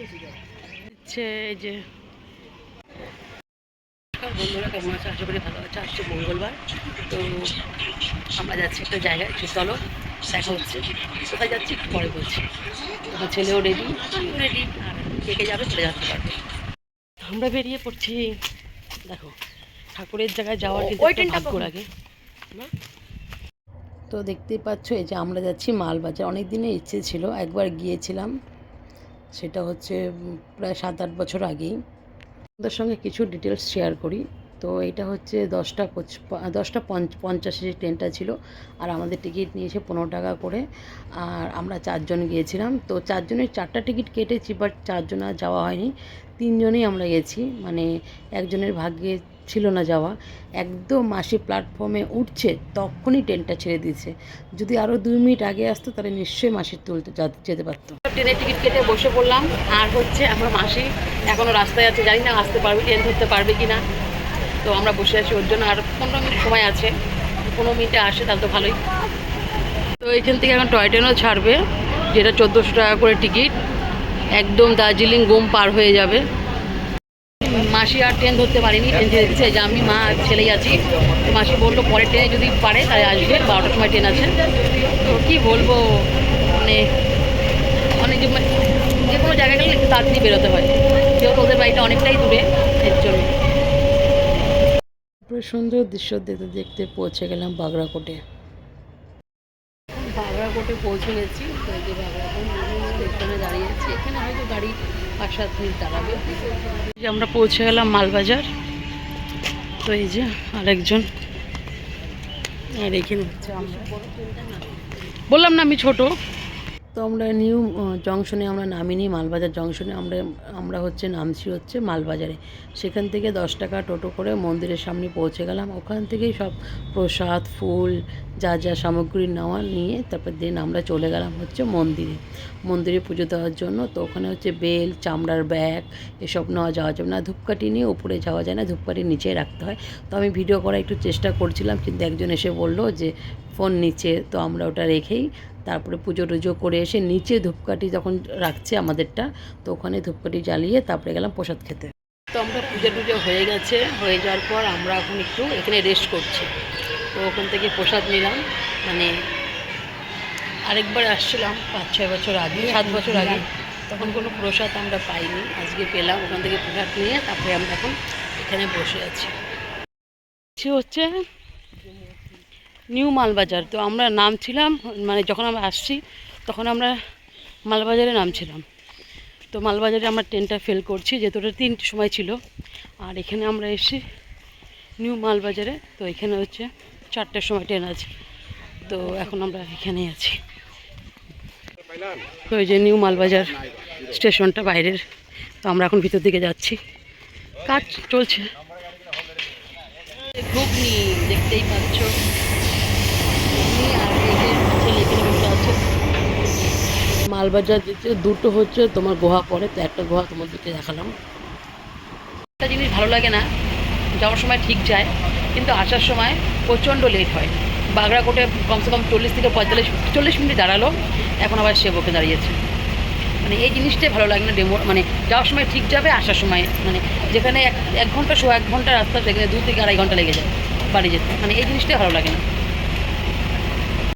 এই যে বন্ধুরা কেমন আছে, আশা করি ভালো আছে। আসছে মঙ্গলবার, তো আমরা যাচ্ছি একটা জায়গায়, চলো দেখা হচ্ছে। কোথায় যাচ্ছি একটু পরে বলছি। তোমার ছেলেও রেডি, আমিও রেডি, আর কে কে যাবে চলে যেতে পারবে। আমরা বেরিয়ে পড়ছি। দেখো ঠাকুরের জায়গায় যাওয়ার কিন্তু ভাগ্য লাগে না। তো দেখতেই পাচ্ছ এই যে আমরা যাচ্ছি মালবাজার। অনেক দিনের ইচ্ছে ছিল, একবার গিয়েছিলাম, সেটা হচ্ছে প্রায় 7-8 বছর আগেই। ওদের সঙ্গে কিছু ডিটেলস শেয়ার করি। তো এটা হচ্ছে 10:50 যে ট্রেনটা ছিল, আর আমাদের টিকিট নিয়েছে 15 টাকা করে। আর আমরা 4 জন গিয়েছিলাম, তো 4 জনের 4টা টিকিট কেটেছি, বাট 4 জন আর যাওয়া হয়নি। 3 জনেই আমরা গেছি, মানে একজনের ভাগ্যে ছিল না যাওয়া। একদম মাসি প্ল্যাটফর্মে উঠছে তখনই ট্রেনটা ছেড়ে দিয়েছে। যদি আরও 2 মিনিট আগে আসতো তাহলে নিশ্চয়ই মাসির তুলতে যেতে পারতো। ট্রেনের টিকিট কেটে বসে পড়লাম, আর হচ্ছে আমার মাসি এখনও রাস্তায় আছে, জানি না আসতে পারবে, ট্রেন ধরতে পারবে কি না। তো আমরা বসে আছি ওর জন্য, আর 15 মিনিট সময় আছে। 15 মিনিটে আসে তাহলে তো ভালোই। তো এইখান থেকে এখন টয় ট্রেনও ছাড়বে, যেটা 1400 টাকা করে টিকিট, একদম দার্জিলিং গুম পার হয়ে যাবে। মাসি আর ট্রেন ধরতে পারিনি, ট্রেন ছেড়ে দিচ্ছে, যে আমি মা ছেলেই আছি। তো মাসি বললো পরের ট্রেনে যদি পারে তাহলে আসবে, 12টার সময় ট্রেন আছে। তো কী বলবো, মানে অনেক যে কোনো জায়গায় গেলে একটু তাড়াতাড়ি বেরোতে হয়, যেহেতু ওদের বাড়িটা অনেকটাই দূরে, এর জন্য। সুন্দর দৃশ্য দেখতে দেখতে পৌঁছে গেলাম বাগড়াকোটে। বাগড়াকোটে পৌঁছে গেছি। তো এই যে বাগড়াকোট স্টেশনে দাঁড়িয়েছি, এখানে হয়তো গাড়ি 5-7 মিনিট দাঁড়াবে। যে আমরা পৌঁছে গেলাম মালবাজার। তো এই যে আরেকজন, আর এখানে হচ্ছে আমরা, বললাম না আমি ছোট। তো আমরা নিউ জংশনে আমরা নামিনি, মালবাজার জংশনে আমরা হচ্ছে নামছি হচ্ছে মালবাজারে। সেখান থেকে 10 টাকা টোটো করে মন্দিরের সামনে পৌঁছে গেলাম। ওখান থেকেই সব প্রসাদ, ফুল, যা যা সামগ্রী নেওয়া নিয়ে তারপর দিন আমরা চলে গেলাম হচ্ছে মন্দিরে পুজো দেওয়ার জন্য। তো ওখানে হচ্ছে বেল, চামড়ার ব্যাগ এসব নেওয়া যাওয়া যাবে না, ধূপকাঠি নিয়ে উপরে যাওয়া যায় না, ধূপকাঠি নিচেই রাখতে হয়। তো আমি ভিডিও করার একটু চেষ্টা করছিলাম, কিন্তু একজন এসে বললো যে ফোন নিচে, তো আমরা ওটা রেখেই তারপরে পুজো টুজো করে এসে নিচে ধূপকাঠি যখন রাখছে আমাদেরটা, তো ওখানে ধূপকাঠি জ্বালিয়ে তারপরে গেলাম প্রসাদ খেতে। তো আমরা পুজো টুজো হয়ে গেছে, হয়ে যাওয়ার পর আমরা এখন একটু এখানে রেস্ট করছি। তো ওখান থেকে প্রসাদ নিলাম, মানে আরেকবার আসছিলাম 5-6 বছর আগে, 7 বছর আগে, তখন কোনো প্রসাদ আমরা পাইনি, আজকে পেলাম। ওখান থেকে প্রসাদ নিয়ে তারপরে আমরা এখন এখানে বসে আছি। হচ্ছে নিউ মালবাজার। তো আমরা নামছিলাম, মানে যখন আমরা আসছি তখন আমরা মালবাজারে নামছিলাম। তো মালবাজারে আমরা ট্রেনটা ফেল করছি, যেহেতু ওটা 3টের সময় ছিল। আর এখানে আমরা এসে নিউ মালবাজারে, তো এখানে হচ্ছে 4টের সময় ট্রেন আছে। তো এখন আমরা এখানেই আছি। তো এই যে নিউ মালবাজার স্টেশনটা বাইরের, তো আমরা এখন ভিতর দিকে যাচ্ছি, কাজ চলছে। ঘুগনি দেখতেই পাচ্ছ, মালবাজার যেতে দুটো হচ্ছে তোমার গুহা পড়ে, তো একটা গুহা তোমাদেরকে দেখালাম। একটা জিনিস ভালো লাগে না, যাওয়ার সময় ঠিক যায় কিন্তু আসার সময় প্রচণ্ড লেট হয়। বাগড়াকোটে কমসে কম 40 থেকে 45-40 মিনিট দাঁড়ালো, এখন আবার সেবকে দাঁড়িয়েছে। মানে এই জিনিসটাই ভালো লাগে না, মানে যাওয়ার সময় ঠিক যাবে, আসার সময় মানে যেখানে 1 ঘন্টা 1 ঘন্টা রাস্তা, সেখানে 2 থেকে 2.5 ঘন্টা লেগে যায় বাড়ি যেতে। মানে এই জিনিসটাই ভালো লাগে না।